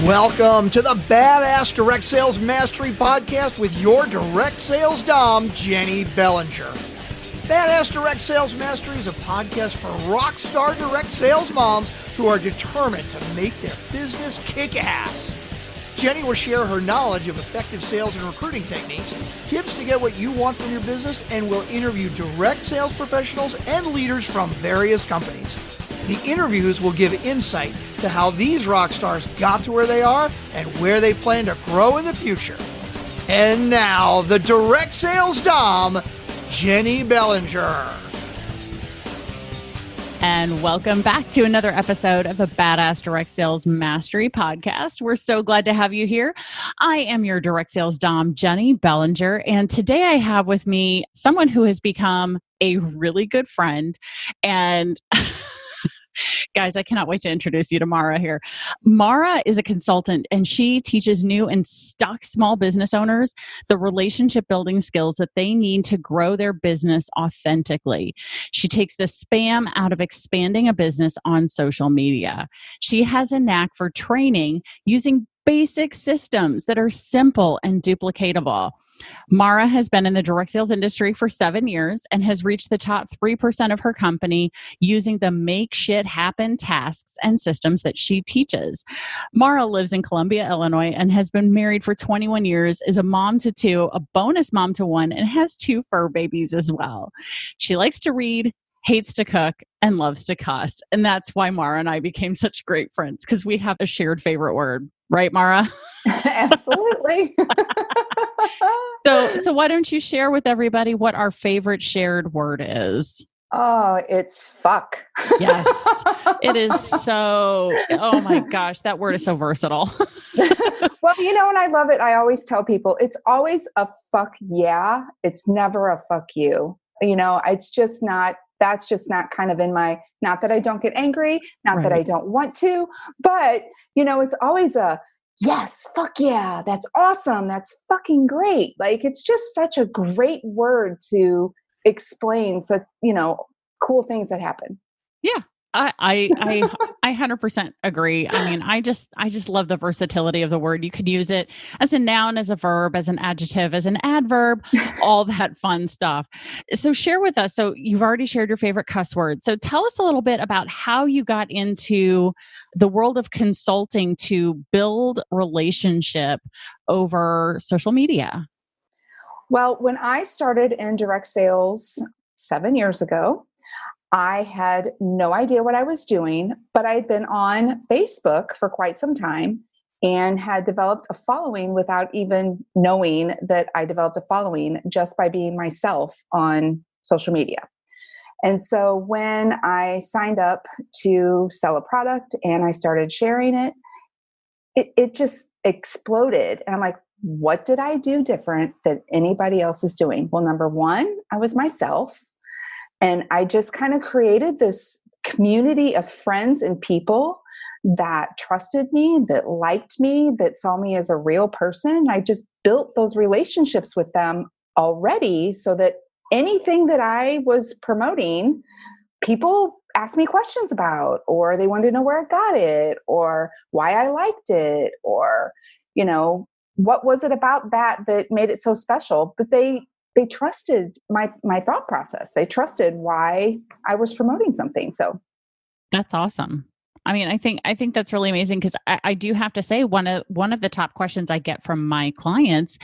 Welcome to the Badass Direct Sales Mastery Podcast with your direct sales dom, Jennie Bellinger. Badass Direct Sales Mastery is a podcast for rock star direct sales moms who are determined to make their business kick ass. Jennie will share her knowledge of effective sales and recruiting techniques, tips to get what you want from your business, and will interview direct sales professionals and leaders from various companies. The interviews will give insight to how these rock stars got to where they are and where they plan to grow in the future. And now, the direct sales dom, Jennie Bellinger. And welcome back to another episode of the Badass Direct Sales Mastery Podcast. We're so glad to have you here. I am your direct sales dom, Jennie Bellinger, and today I have with me someone who has become a really good friend. And guys, I cannot wait to introduce you to Mara here. Mara is a consultant and she teaches new and stuck small business owners the relationship building skills that they need to grow their business authentically. She takes the spam out of expanding a business on social media. She has a knack for training using basic systems that are simple and duplicatable. Mara has been in the direct sales industry for 7 years and has reached the top 3% of her company using the make shit happen tasks and systems that she teaches. Mara lives in Columbia, Illinois, and has been married for 21 years, is a mom to 2, a bonus mom to 1, and has 2 fur babies as well. She likes to read, hates to cook, and loves to cuss. And that's why Mara and I became such great friends, because we have a shared favorite word. Right, Mara? Absolutely. So why don't you share with everybody what our favorite shared word is? Oh, it's fuck. Yes. It is so, oh my gosh, that word is so versatile. Well, and I love it. I always tell people it's always a fuck yeah. It's never a fuck you. It's just not, that's just not kind of in my, not that I don't get angry, not that I don't want to, but it's always a yes, fuck yeah. That's awesome. That's fucking great. Like, it's just such a great word to explain such, cool things that happen. Yeah. I 100% agree. I mean, I just love the versatility of the word. You could use it as a noun, as a verb, as an adjective, as an adverb, all that fun stuff. So share with us. So you've already shared your favorite cuss word. So tell us a little bit about how you got into the world of consulting to build relationship over social media. Well, when I started in direct sales 7 years ago, I had no idea what I was doing, but I'd been on Facebook for quite some time and had developed a following without even knowing that I developed a following just by being myself on social media. And so when I signed up to sell a product and I started sharing it, it just exploded. And I'm like, what did I do different that anybody else is doing? Well, number one, I was myself. And I just kind of created this community of friends and people that trusted me, that liked me, that saw me as a real person. I just built those relationships with them already so that anything that I was promoting, people asked me questions about, or they wanted to know where I got it, or why I liked it, or, what was it about that made it so special? But they trusted my thought process. They trusted why I was promoting something. So that's awesome. I mean, I think that's really amazing, because I do have to say one of the top questions I get from my clients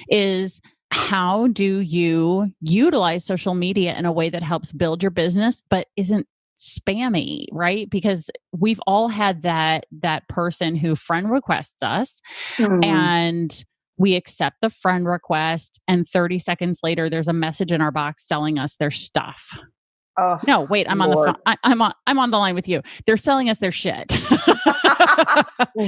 is, how do you utilize social media in a way that helps build your business but isn't spammy, right? Because we've all had that person who friend requests us and we accept the friend request, and 30 seconds later, there's a message in our box telling us their stuff. Oh, no, wait, I'm Lord. on the phone. I'm on the line with you. They're selling us their shit.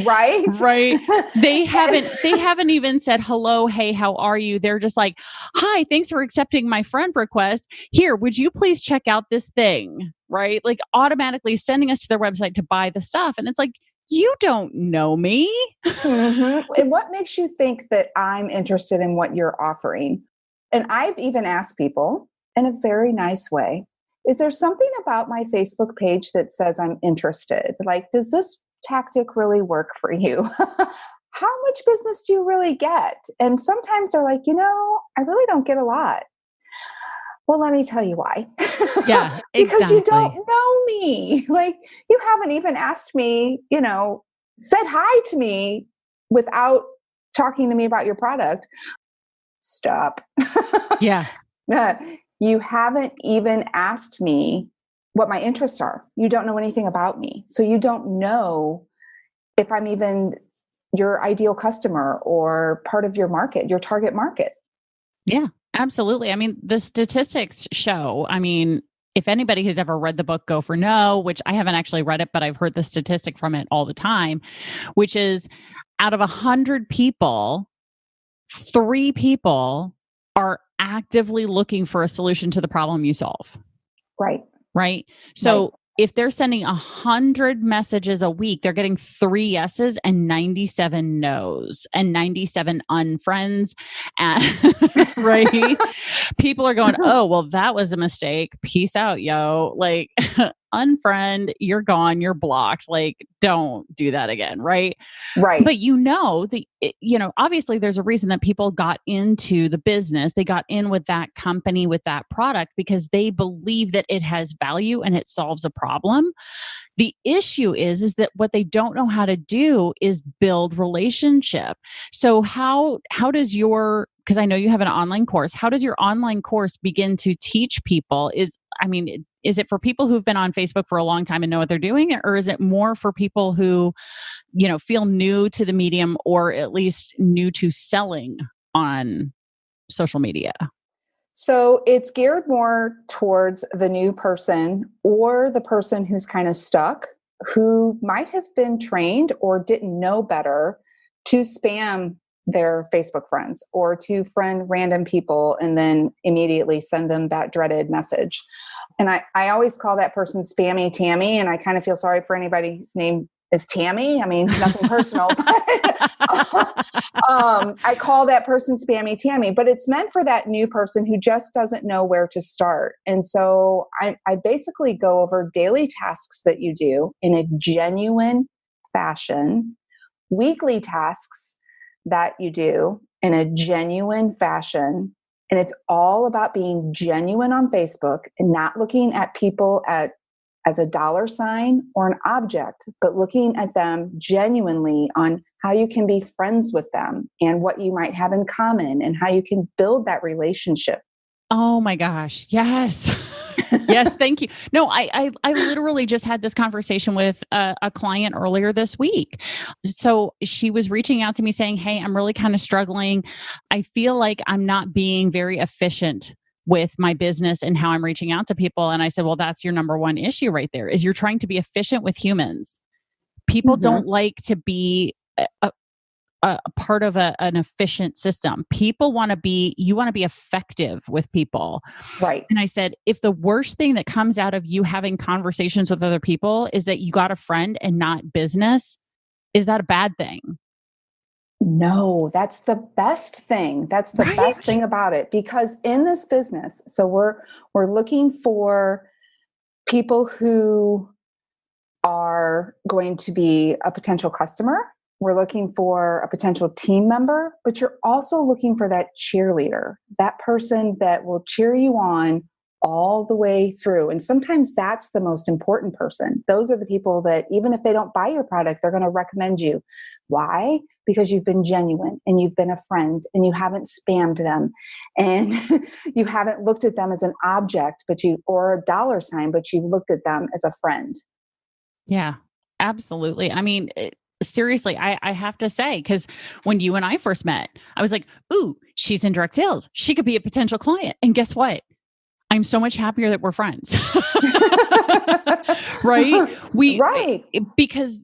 Right? Right. They haven't even said, hello, hey, how are you? They're just like, hi, thanks for accepting my friend request. Here, would you please check out this thing? Right? Like, automatically sending us to their website to buy the stuff. And it's like, you don't know me. Mm-hmm. And what makes you think that I'm interested in what you're offering? And I've even asked people in a very nice way, is there something about my Facebook page that says I'm interested? Like, does this tactic really work for you? How much business do you really get? And sometimes they're like, I really don't get a lot. Well, let me tell you why. Yeah, Because you exactly. don't know me. Like, you haven't even asked me, said hi to me without talking to me about your product. Stop. Yeah. You haven't even asked me what my interests are. You don't know anything about me. So you don't know if I'm even your ideal customer or part of your market, your target market. Yeah, absolutely. I mean, the statistics show, if anybody has ever read the book Go for No, which I haven't actually read it, but I've heard the statistic from it all the time, which is out of 100 people, 3 people are actively looking for a solution to the problem you solve. Right. So if they're sending 100 messages a week, they're getting 3 yeses and 97 nos and 97 unfriends. Right. People are going, oh, well, that was a mistake. Peace out, yo. Like, unfriend, you're gone, you're blocked. Like, don't do that again. Right. Right. But obviously there's a reason that people got into the business. They got in with that company, with that product, because they believe that it has value and it solves a problem. The issue is that what they don't know how to do is build relationship. So how does because I know you have an online course, how does your online course begin to teach people? Is it for people who've been on Facebook for a long time and know what they're doing? Or is it more for people who, feel new to the medium, or at least new to selling on social media? So it's geared more towards the new person or the person who's kind of stuck, who might have been trained or didn't know better to spam their Facebook friends or to friend random people and then immediately send them that dreaded message. And I always call that person Spammy Tammy, and I kind of feel sorry for anybody whose name is Tammy. Nothing personal, but I call that person Spammy Tammy, but it's meant for that new person who just doesn't know where to start. And so I basically go over daily tasks that you do in a genuine fashion, weekly tasks that you do in a genuine fashion. And it's all about being genuine on Facebook and not looking at people as a dollar sign or an object, but looking at them genuinely on how you can be friends with them and what you might have in common and how you can build that relationship. Oh my gosh. Yes. Yes. Thank you. No, I literally just had this conversation with a client earlier this week. So she was reaching out to me saying, hey, I'm really kind of struggling. I feel like I'm not being very efficient with my business and how I'm reaching out to people. And I said, well, that's your number one issue right there, is you're trying to be efficient with humans. People don't like to be a part of an efficient system. You want to be effective with people. Right. And I said, if the worst thing that comes out of you having conversations with other people is that you got a friend and not business, is that a bad thing? No, that's the best thing. That's the best thing about it, because in this business, so we're looking for people who are going to be a potential customer. We're looking for a potential team member, but you're also looking for that cheerleader, that person that will cheer you on all the way through. And sometimes that's the most important person. Those are the people that, even if they don't buy your product, they're going to recommend you. Why? Because you've been genuine and you've been a friend and you haven't spammed them and you haven't looked at them as an object, or a dollar sign, but you've looked at them as a friend. Yeah, absolutely. Seriously, I have to say, because when you and I first met, I was like, ooh, she's in direct sales. She could be a potential client. And guess what? I'm so much happier that we're friends. Right? Right. Because,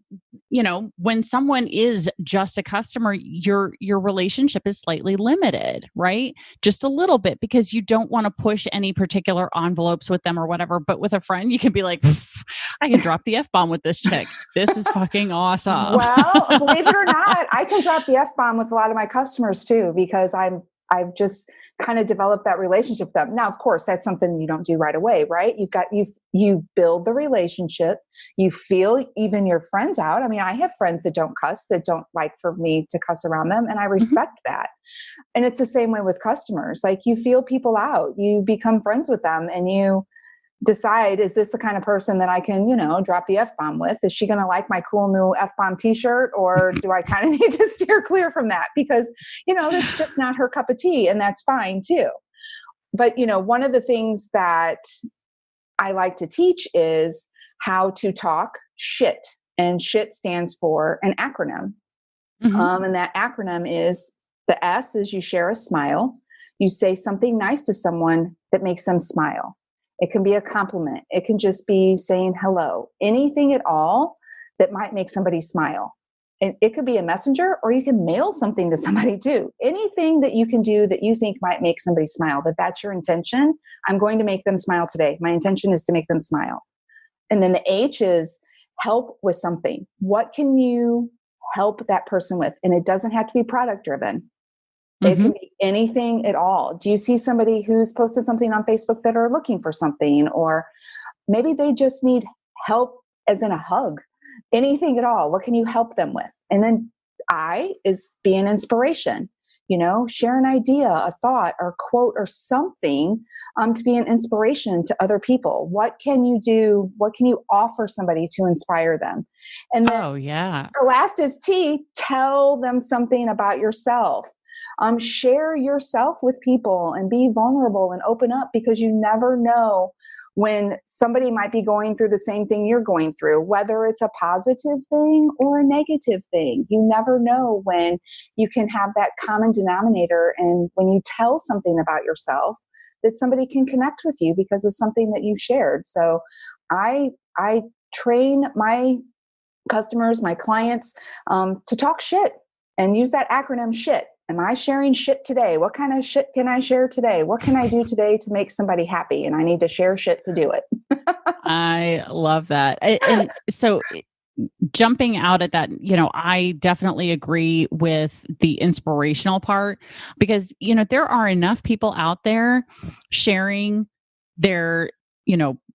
when someone is just a customer, your relationship is slightly limited, right? Just a little bit, because you don't want to push any particular envelopes with them or whatever. But with a friend, you can be like, I can drop the F-bomb with this chick. This is fucking awesome. Well, believe it or not, I can drop the F-bomb with a lot of my customers too, because I'm I've just kind of developed that relationship with them. Now, of course, that's something you don't do right away, right? You build the relationship, you feel even your friends out. I mean, I have friends that don't cuss, that don't like for me to cuss around them, and I Mhm. respect that. And it's the same way with customers. Like, you feel people out, you become friends with them, and you decide, is this the kind of person that I can, drop the F-bomb with? Is she going to like my cool new F-bomb t-shirt? Or do I kind of need to steer clear from that? Because, that's just not her cup of tea, and that's fine too. But, one of the things that I like to teach is how to talk shit. And shit stands for an acronym. Mhm. And that acronym is, the S is you share a smile. You say something nice to someone that makes them smile. It can be a compliment. It can just be saying hello. Anything at all that might make somebody smile. And it could be a messenger, or you can mail something to somebody too. Anything that you can do that you think might make somebody smile, that's your intention. I'm going to make them smile today. My intention is to make them smile. And then the H is help with something. What can you help that person with? And it doesn't have to be product driven. It Mhm. can be anything at all. Do you see somebody who's posted something on Facebook that are looking for something, or maybe they just need help, as in a hug? Anything at all. What can you help them with? And then I is be an inspiration. Share an idea, a thought, or quote, or something to be an inspiration to other people. What can you do? What can you offer somebody to inspire them? And then Oh, yeah. the last is T, tell them something about yourself. Share yourself with people and be vulnerable and open up, because you never know when somebody might be going through the same thing you're going through, whether it's a positive thing or a negative thing. You never know when you can have that common denominator, and when you tell something about yourself, that somebody can connect with you because of something that you've shared. So I train my customers, my clients, to talk shit and use that acronym SHIT. Am I sharing shit today? What kind of shit can I share today? What can I do today to make somebody happy? And I need to share shit to do it. I love that. And so jumping out at that, I definitely agree with the inspirational part, because, there are enough people out there sharing their,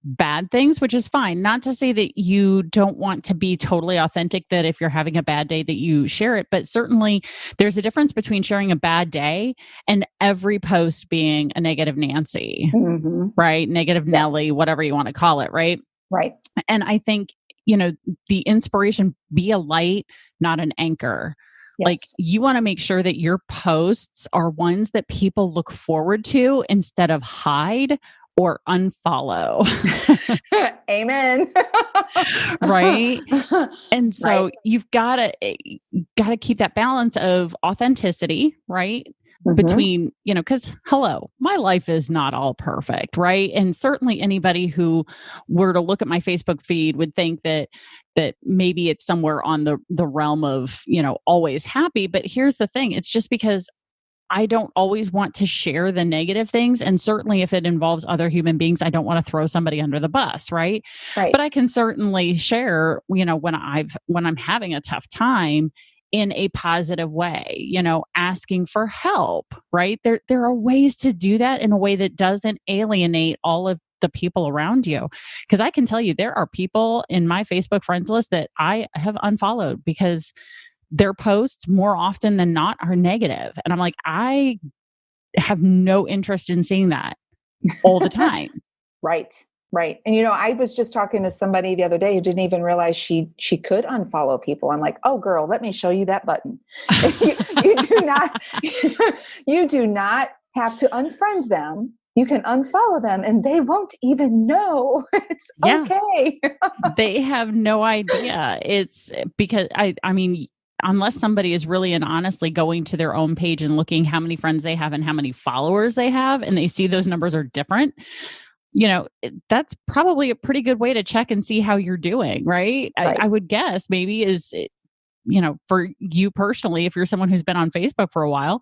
bad things, which is fine. Not to say that you don't want to be totally authentic, that if you're having a bad day that you share it, but certainly there's a difference between sharing a bad day and every post being a negative Nancy, Mm-hmm. right? Negative Yes. Nelly, whatever you want to call it, right? Right. And I think, the inspiration, be a light, not an anchor. Like, Yes. you want to make sure that your posts are ones that people look forward to instead of hide or unfollow. Amen. Right. And so Right. you've got to keep that balance of authenticity, right? Mhm. Between, because hello, my life is not all perfect, right? And certainly anybody who were to look at my Facebook feed would think that maybe it's somewhere on the realm of, always happy. But here's the thing, it's just because I don't always want to share the negative things. And certainly if it involves other human beings, I don't want to throw somebody under the bus, right? Right. But I can certainly share, when I'm having a tough time in a positive way, asking for help, right? There are ways to do that in a way that doesn't alienate all of the people around you. Because I can tell you, there are people in my Facebook friends list that I have unfollowed because their posts more often than not are negative. And I'm like, I have no interest in seeing that all the time. Right. Right. And I was just talking to somebody the other day who didn't even realize she could unfollow people. I'm like, oh girl, let me show you that button. you do not you do not have to unfriend them. You can unfollow them and they won't even know. It's okay. They have no idea. It's because I mean, unless somebody is really and honestly going to their own page and looking how many friends they have and how many followers they have, and they see those numbers are different, that's probably a pretty good way to check and see how you're doing, right? Right. I would guess maybe is, for you personally, if you're someone who's been on Facebook for a while,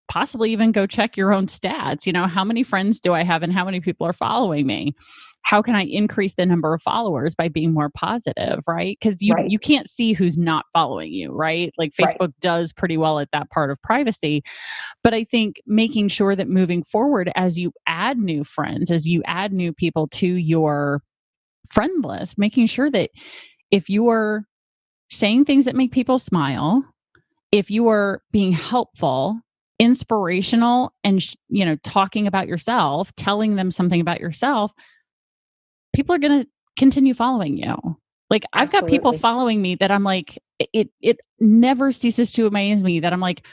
possibly even go check your own stats. How many friends do I have and how many people are following me? How can I increase the number of followers by being more positive, right? Because you can't see who's not following you, right? Like Facebook does pretty well at that part of privacy. But I think making sure that moving forward, as you add new friends, as you add new people to your friend list, making sure that if you are saying things that make people smile, if you are being helpful, inspirational, and talking about yourself, telling them something about yourself, people are going to continue following you. Like I've got people following me that I'm like, it never ceases to amaze me that I'm like,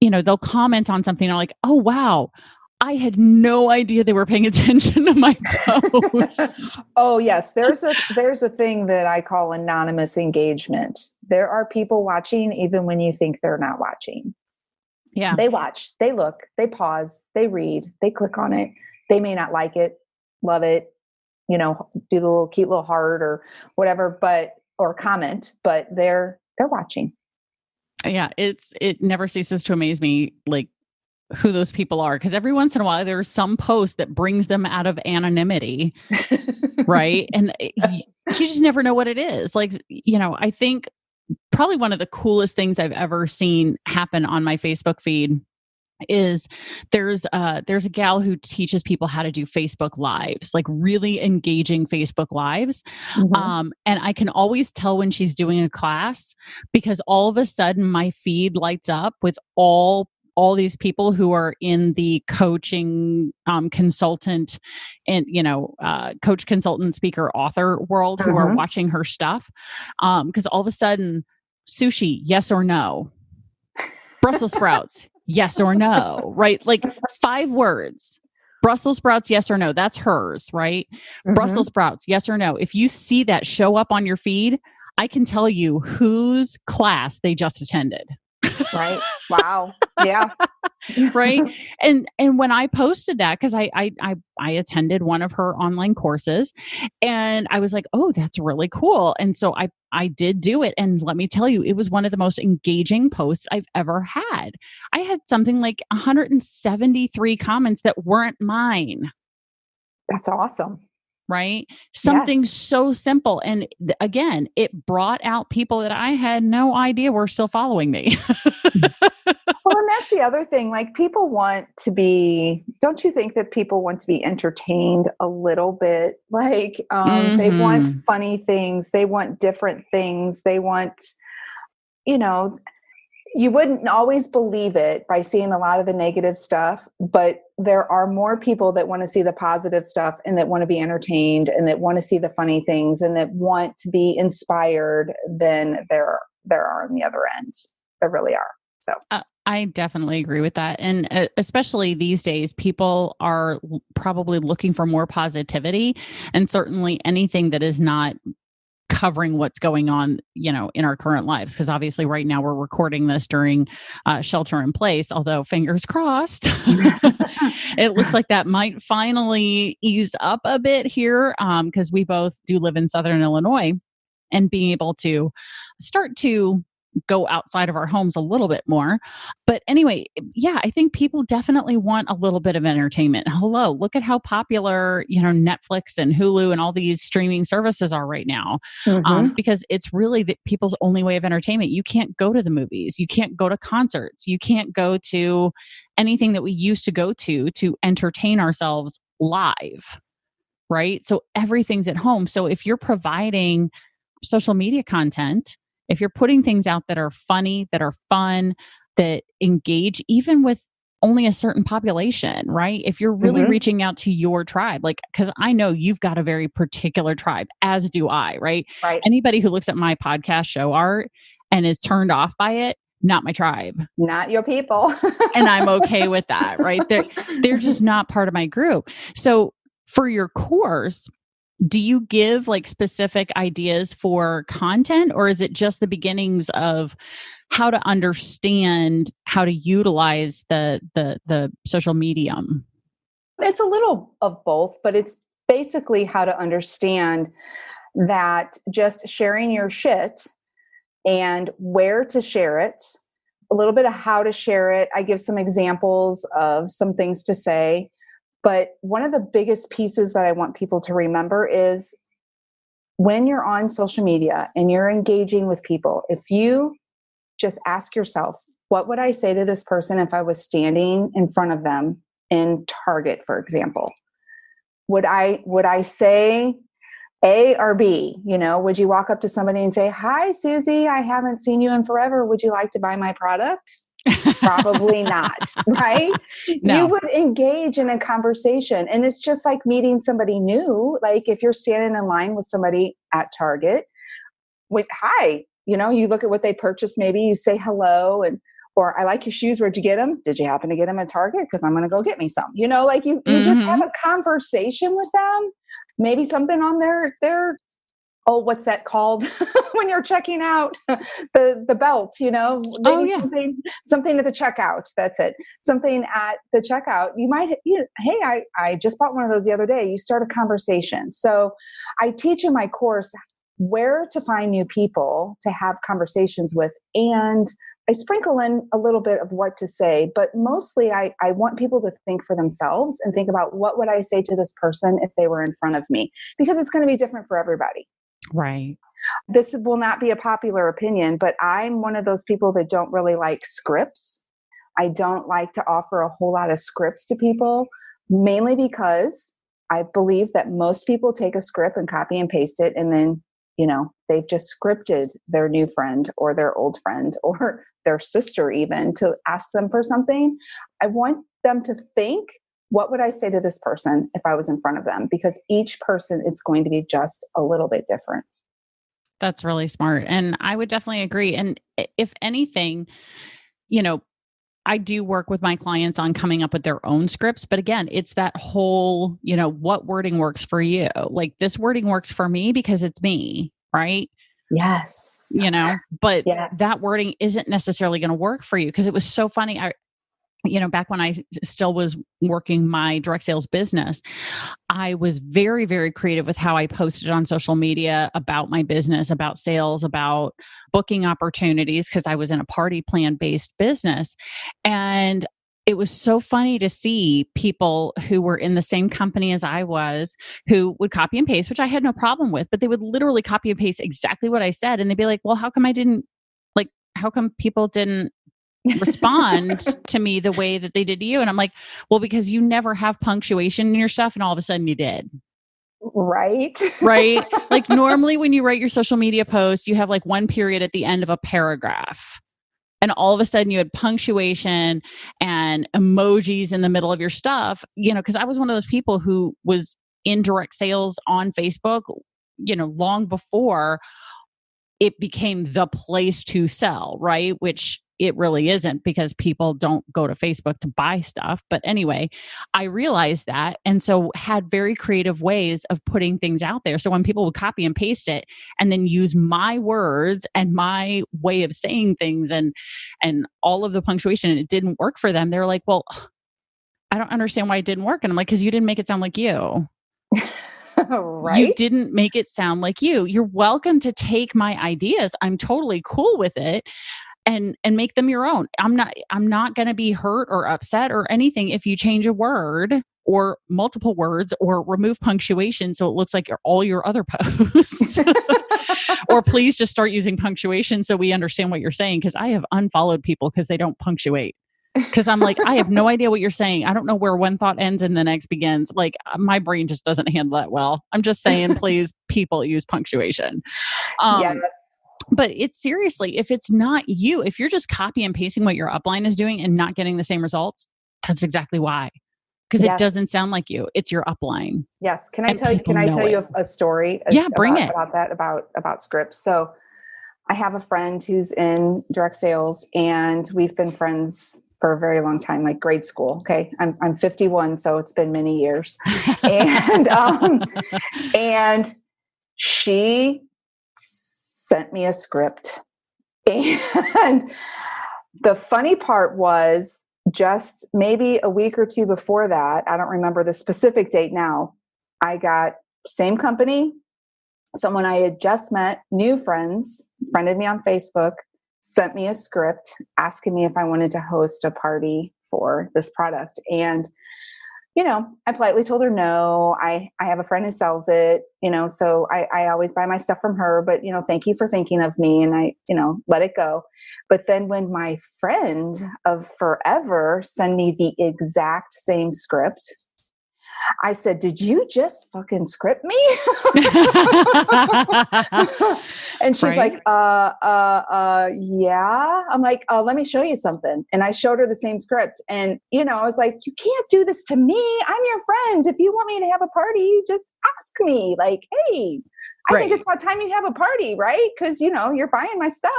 they'll comment on something and I'm like, oh wow, I had no idea they were paying attention to my posts. Oh yes, there's a thing that I call anonymous engagement. There are people watching even when you think they're not watching. Yeah. They watch, they look, they pause, they read, they click on it. They may not like it, love it, do the little cute little heart or whatever, or comment, but they're watching. Yeah, it never ceases to amaze me, like who those people are, because every once in a while there's some post that brings them out of anonymity, right? And you just never know what it is. Like, I think probably one of the coolest things I've ever seen happen on my Facebook feed is there's a gal who teaches people how to do Facebook lives, like really engaging Facebook lives. Mm-hmm. And I can always tell when she's doing a class because all of a sudden my feed lights up with all these people who are in the coaching, consultant and, coach, consultant, speaker, author world who are watching her stuff. Because all of a sudden, sushi, yes or no? Brussels sprouts, yes or no, right? Like 5 words. Brussels sprouts, yes or no. That's hers, right? Mm-hmm. Brussels sprouts, yes or no. If you see that show up on your feed, I can tell you whose class they just attended. Right. Wow. Yeah. Right. And when I posted that, because I attended one of her online courses and I was like, oh, that's really cool. And so I did do it. And let me tell you, it was one of the most engaging posts I've ever had. I had something like 173 comments that weren't mine. That's awesome. Right? Something so simple. And again, it brought out people that I had no idea were still following me. Well, and that's the other thing. Like people want to be, don't you think that people want to be entertained a little bit? Like they want funny things. They want different things. They want, you wouldn't always believe it by seeing a lot of the negative stuff, but there are more people that want to see the positive stuff and that want to be entertained and that want to see the funny things and that want to be inspired than there are on the other end. There really are. So I definitely agree with that. And especially these days, people are probably looking for more positivity, and certainly anything that is not covering what's going on, in our current lives. Because obviously right now we're recording this during shelter in place, although fingers crossed, it looks like that might finally ease up a bit here because we both do live in Southern Illinois, and being able to start to go outside of our homes a little bit more. But anyway, yeah, I think people definitely want a little bit of entertainment. Hello, look at how popular, Netflix and Hulu and all these streaming services are right now. Because it's really people's only way of entertainment. You can't go to the movies. You can't go to concerts. You can't go to anything that we used to go to entertain ourselves live, right? So everything's at home. So if you're providing social media content, if you're putting things out that are funny, that are fun, that engage even with only a certain population, right? If you're really reaching out to your tribe, like, because I know you've got a very particular tribe, as do I, right? Right. Anybody who looks at my podcast show art and is turned off by it, not my tribe. Not your people. And I'm okay with that, right? They're just not part of my group. So for your course, do you give like specific ideas for content, or is it just the beginnings of how to understand how to utilize the social medium? It's a little of both, but it's basically how to understand that just sharing your shit and where to share it a little bit of how to share it. I give some examples of some things to say. But one of the biggest pieces that I want people to remember is when you're on social media and you're engaging with people, if you just ask yourself, what would I say to this person if I was standing in front of them in Target, for example? Would I say A or B? Would you walk up to somebody and say, "Hi, Susie, I haven't seen you in forever. Would you like to buy my product?" Probably not, right? No. You would engage in a conversation. And it's just like meeting somebody new. Like if you're standing in line with somebody at Target, with hi, you look at what they purchased, maybe you say hello or I like your shoes. Where'd you get them? Did you happen to get them at Target? Because I'm going to go get me some. Like you just have a conversation with them. Maybe something on their what's that called when you're checking out the belt, maybe something at the checkout. That's it. Something at the checkout. You might, hey, I just bought one of those the other day. You start a conversation. So I teach in my course where to find new people to have conversations with. And I sprinkle in a little bit of what to say, but mostly I want people to think for themselves and think about what would I say to this person if they were in front of me, because it's going to be different for everybody. Right. This will not be a popular opinion, but I'm one of those people that don't really like scripts. I don't like to offer a whole lot of scripts to people, mainly because I believe that most people take a script and copy and paste it, and then, they've just scripted their new friend or their old friend or their sister even to ask them for something. I want them to think, what would I say to this person if I was in front of them? Because each person, it's going to be just a little bit different. That's really smart. And I would definitely agree. And if anything, I do work with my clients on coming up with their own scripts. But again, it's that whole, what wording works for you? Like this wording works for me because it's me, right? Yes. But yes. That wording isn't necessarily going to work for you. Because it was so funny. Back when I still was working my direct sales business, I was very, very creative with how I posted on social media about my business, about sales, about booking opportunities, because I was in a party plan based business. And it was so funny to see people who were in the same company as I was, who would copy and paste, which I had no problem with, but they would literally copy and paste exactly what I said. And they'd be like, well, how come people didn't respond to me the way that they did to you? And I'm like, well, because you never have punctuation in your stuff, and all of a sudden you did. Right. Right. Like normally when you write your social media post, you have like one period at the end of a paragraph. And all of a sudden you had punctuation and emojis in the middle of your stuff, because I was one of those people who was in direct sales on Facebook, long before it became the place to sell, right? Which it really isn't, because people don't go to Facebook to buy stuff. But anyway, I realized that. And so had very creative ways of putting things out there. So when people would copy and paste it and then use my words and my way of saying things and all of the punctuation, and it didn't work for them, they're like, well, I don't understand why it didn't work. And I'm like, because you didn't make it sound like you. Right? You didn't make it sound like you. You're welcome to take my ideas. I'm totally cool with it. And make them your own. I'm not going to be hurt or upset or anything if you change a word or multiple words or remove punctuation so it looks like all your other posts. Or please just start using punctuation so we understand what you're saying, because I have unfollowed people because they don't punctuate. Because I'm like, I have no idea what you're saying. I don't know where one thought ends and the next begins. Like my brain just doesn't handle that well. I'm just saying, please, people, use punctuation. Yes. But it's seriously, if it's not you, if you're just copy and pasting what your upline is doing and not getting the same results, that's exactly why. Because it doesn't sound like you. It's your upline. Yes. Can I tell you a story? Yeah, bring it. About scripts. So I have a friend who's in direct sales, and we've been friends for a very long time, like grade school. Okay. I'm 51, so it's been many years. And she sent me a script. And the funny part was, just maybe a week or two before that, I don't remember the specific date now, I got same company, someone I had just met, new friends, friended me on Facebook, sent me a script asking me if I wanted to host a party for this product. And, I politely told her no. I have a friend who sells it, so I always buy my stuff from her, but, thank you for thinking of me. And I, let it go. But then when my friend of forever sent me the exact same script, I said, did you just fucking script me? And she's Right? like, yeah. I'm like, let me show you something. And I showed her the same script. And, I was like, you can't do this to me. I'm your friend. If you want me to have a party, just ask me. Like, hey, I think it's about time you have a party, right? Because, you're buying my stuff.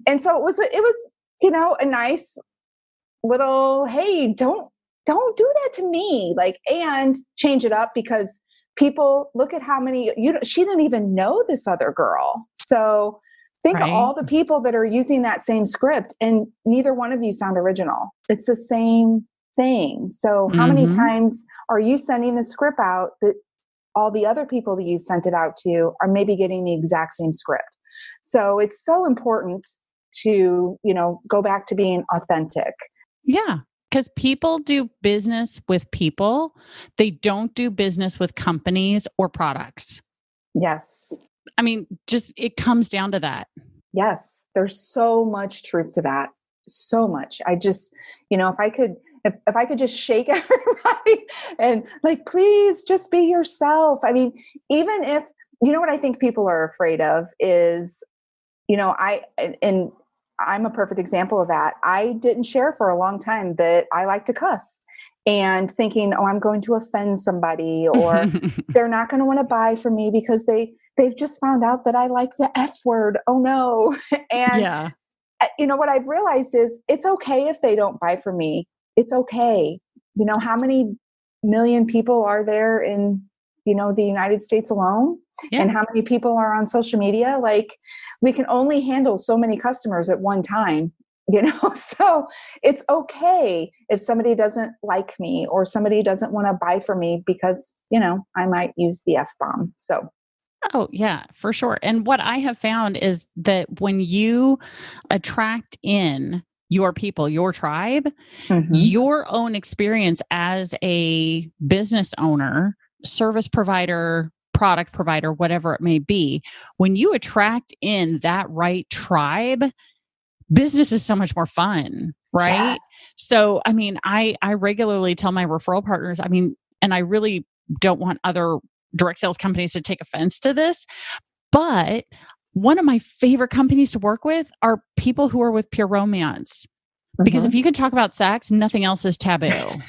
And so it was, a nice little, hey, don't do that to me. Like, and change it up because people look at how many, she didn't even know this other girl. So think of all the people that are using that same script and neither one of you sound original. It's the same thing. So how many times are you sending the script out that all the other people that you've sent it out to are maybe getting the exact same script? So it's so important to, go back to being authentic. Yeah. Because people do business with people. They don't do business with companies or products. Yes. I mean, just it comes down to that. Yes. There's so much truth to that. So much. I just, if I could just shake everybody and like, please just be yourself. I mean, even if, what I think people are afraid of is, I'm a perfect example of that. I didn't share for a long time that I like to cuss and thinking, I'm going to offend somebody or they're not going to want to buy from me because they've just found out that I like the F word. Oh no. And what I've realized is it's okay if they don't buy from me. It's okay. How many million people are there in, the United States alone? Yeah. And how many people are on social media? Like we can only handle so many customers at one time, so it's okay if somebody doesn't like me or somebody doesn't want to buy from me because, I might use the F-bomb. So. Oh yeah, for sure. And what I have found is that when you attract in your people, your tribe, your own experience as a business owner, service provider, product provider, whatever it may be, when you attract in that right tribe, business is so much more fun, right? Yes. So, I mean, I regularly tell my referral partners, and I really don't want other direct sales companies to take offense to this, but one of my favorite companies to work with are people who are with Pure Romance. Because if you can talk about sex, nothing else is taboo.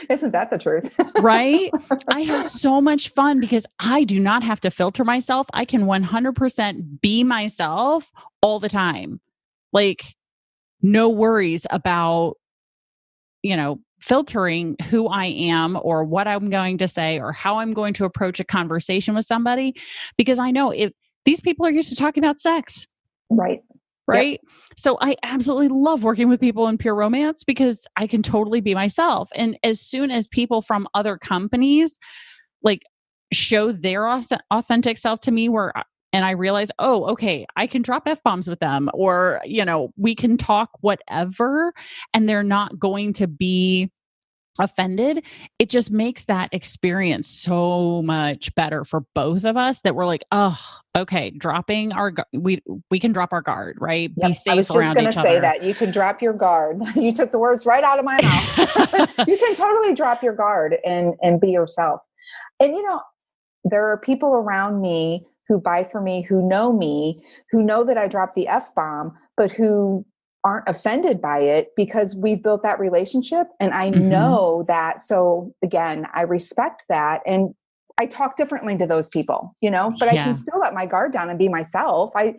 Isn't that the truth? Right? I have so much fun because I do not have to filter myself. I can 100% be myself all the time. Like, no worries about, filtering who I am or what I'm going to say or how I'm going to approach a conversation with somebody, because I know if these people are used to talking about sex. Right. Right. Yep. So I absolutely love working with people in Pure Romance because I can totally be myself. And as soon as people from other companies like show their authentic self to me and I realize, oh, okay, I can drop F-bombs with them or, we can talk whatever and they're not going to be offended. It just makes that experience so much better for both of us that we're like, oh, okay, dropping we can drop our guard, right? Yep. Be safe. I was just going to say that you can drop your guard. You took the words right out of my mouth. You can totally drop your guard and be yourself. And there are people around me who buy from me, who know that I dropped the F-bomb, but who aren't offended by it because we've built that relationship and I know that. So again, I respect that. And I talk differently to those people, but I can still let my guard down and be myself. I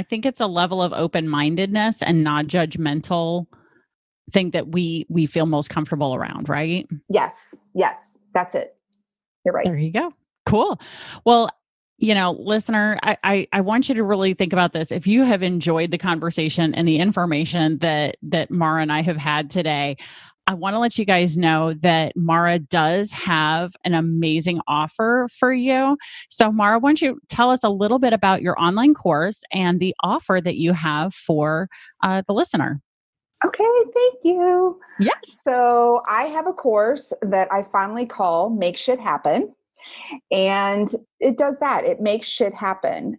think it's a level of open-mindedness and not judgmental thing that we feel most comfortable around, right? Yes. That's it. You're right. There you go. Cool. Well, listener, I want you to really think about this. If you have enjoyed the conversation and the information that Mara and I have had today, I want to let you guys know that Mara does have an amazing offer for you. So, Mara, why don't you tell us a little bit about your online course and the offer that you have for the listener? Okay, thank you. Yes. So I have a course that I finally call Make Shit Happen. And it does that. It makes shit happen.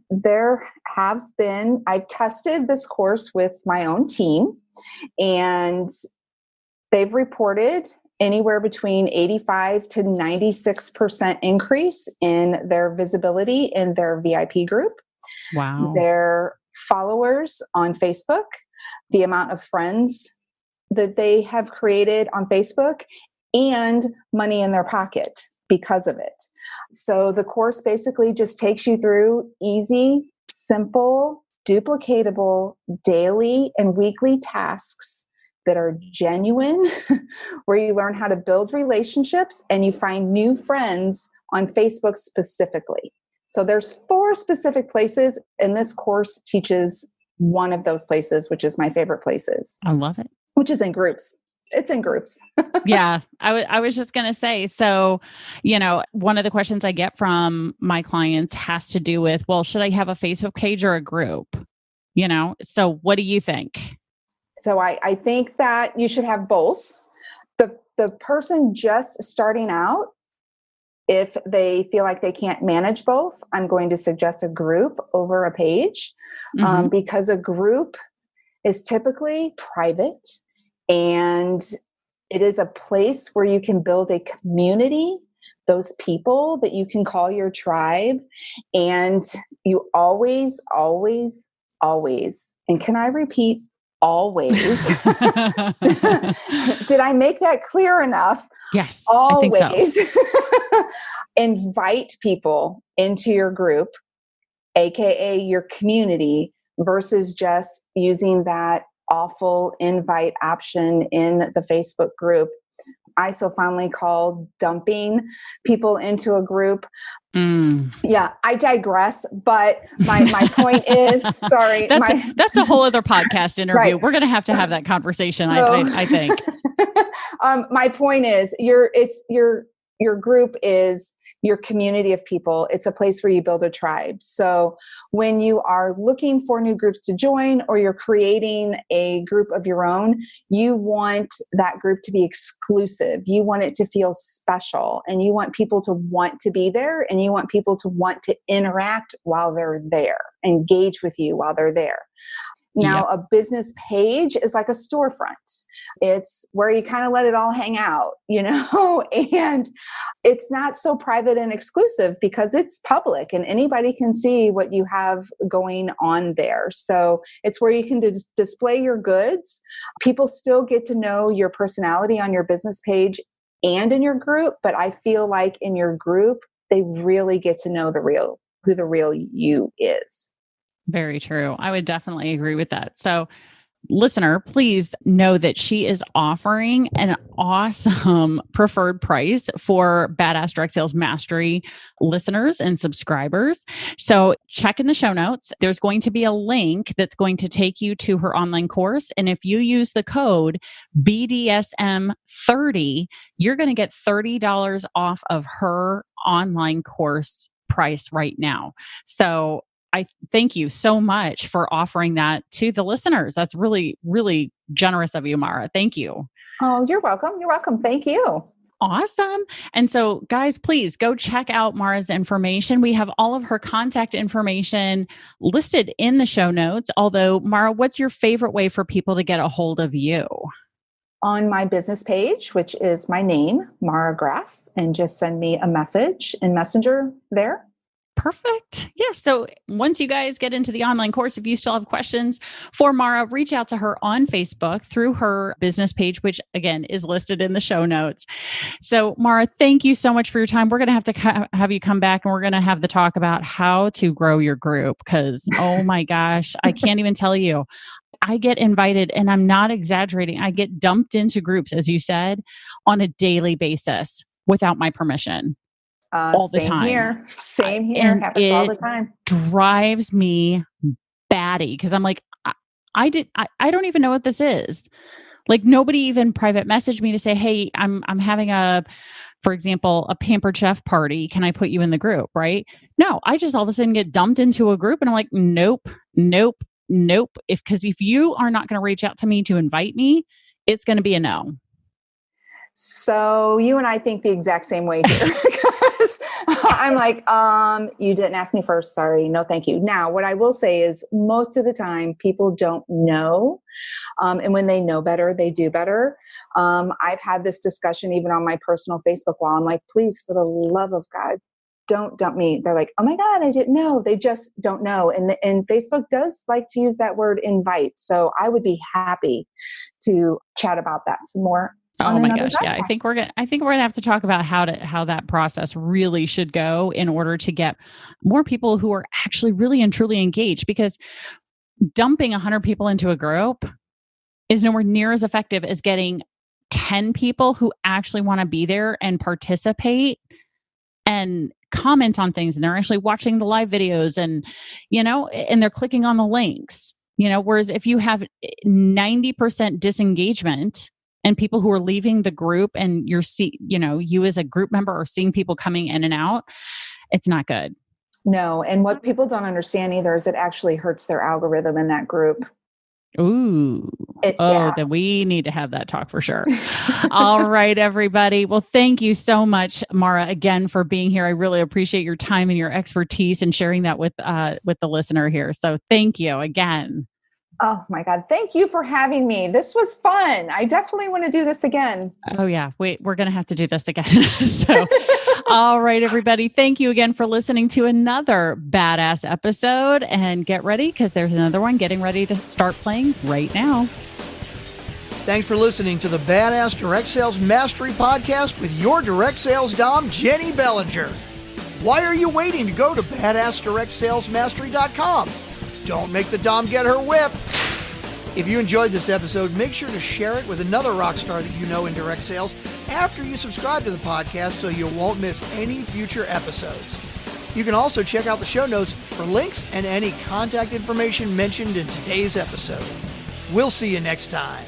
I've tested this course with my own team, and they've reported anywhere between 85 to 96% increase in their visibility in their VIP group, Wow. their followers on Facebook, the amount of friends that they have created on Facebook, and money in their pocket because of it. So the course basically just takes you through easy, simple, duplicatable daily and weekly tasks that are genuine, where you learn how to build relationships and you find new friends on Facebook specifically. So there's 4 specific places, and this course teaches one of those places, which is my favorite places. I love it. Which is in groups. It's in groups. Yeah, I was just going to say, so, one of the questions I get from my clients has to do with, well, should I have a Facebook page or a group? So what do you think? So I think that you should have both. The person just starting out, if they feel like they can't manage both, I'm going to suggest a group over a page, because a group is typically private, and it is a place where you can build a community, those people that you can call your tribe. And you always, always, always, and can I repeat, always? Did I make that clear enough? Yes, Always. I think so. Invite people into your group, AKA your community, versus just using that awful invite option in the Facebook group. I so fondly call dumping people into a group. Yeah, I digress. But my point is, sorry. That's a whole other podcast interview. Right. We're going to have that conversation, I think. My point is, your group is your community of people. It's a place where you build a tribe. So when you are looking for new groups to join, or you're creating a group of your own, you want that group to be exclusive. You want it to feel special, and you want people to want to be there, and you want people to want to interact while they're there, engage with you while they're there. Now, a business page is like a storefront. It's where you kind of let it all hang out, and it's not so private and exclusive because it's public and anybody can see what you have going on there. So it's where you can display your goods. People still get to know your personality on your business page and in your group, but I feel like in your group, they really get to know who the real you is. Very true. I would definitely agree with that. So, listener, please know that she is offering an awesome preferred price for Badass Direct Sales Mastery listeners and subscribers. So check in the show notes. There's going to be a link that's going to take you to her online course. And if you use the code BDSM30, you're going to get $30 off of her online course price right now. So I thank you so much for offering that to the listeners. That's really, really generous of you, Mara. Thank you. Oh, you're welcome. You're welcome. Thank you. Awesome. And so, guys, please go check out Mara's information. We have all of her contact information listed in the show notes. Although, Mara, what's your favorite way for people to get a hold of you? On my business page, which is my name, Mara Graff, and just send me a message in Messenger there. Perfect. Yeah. So once you guys get into the online course, if you still have questions for Mara, reach out to her on Facebook through her business page, which again is listed in the show notes. So Mara, thank you so much for your time. We're going to have you come back and we're going to have the talk about how to grow your group because, oh my gosh, I can't even tell you. I get invited, and I'm not exaggerating. I get dumped into groups, as you said, on a daily basis without my permission. All the time. Same here. Happens all the time. Drives me batty because I'm like, I don't even know what this is. Like nobody even private messaged me to say, hey, I'm having for example, a Pampered Chef party. Can I put you in the group? Right? No, I just all of a sudden get dumped into a group and I'm like, nope. Because if you are not going to reach out to me to invite me, it's going to be a no. So you and I think the exact same way here. Because I'm like, you didn't ask me first. Sorry. No, thank you. Now, what I will say is most of the time people don't know. And when they know better, they do better. I've had this discussion even on my personal Facebook wall. I'm like, please, for the love of God, don't dump me. They're like, oh my God, I didn't know. They just don't know. And Facebook does like to use that word invite. So I would be happy to chat about that some more. Oh my gosh. Yeah. I think we're going to have to talk about how that process really should go in order to get more people who are actually really and truly engaged, because dumping 100 people into a group is nowhere near as effective as getting 10 people who actually want to be there and participate and comment on things. And they're actually watching the live videos and, and they're clicking on the links, whereas if you have 90% disengagement, and people who are leaving the group and you as a group member are seeing people coming in and out, it's not good. No. And what people don't understand either is it actually hurts their algorithm in that group. Ooh. Then we need to have that talk for sure. All right, everybody. Well, thank you so much, Mara, again, for being here. I really appreciate your time and your expertise and sharing that with the listener here. So thank you again. Oh my God. Thank you for having me. This was fun. I definitely want to do this again. Oh yeah. We're going to have to do this again. So, all right, everybody. Thank you again for listening to another badass episode, and get ready because there's another one getting ready to start playing right now. Thanks for listening to the Badass Direct Sales Mastery Podcast with your direct sales dom, Jennie Bellinger. Why are you waiting to go to badassdirectsalesmastery.com? Don't make the dom get her whip. If you enjoyed this episode, make sure to share it with another rock star that you know in direct sales after you subscribe to the podcast so you won't miss any future episodes. You can also check out the show notes for links and any contact information mentioned in today's episode. We'll see you next time.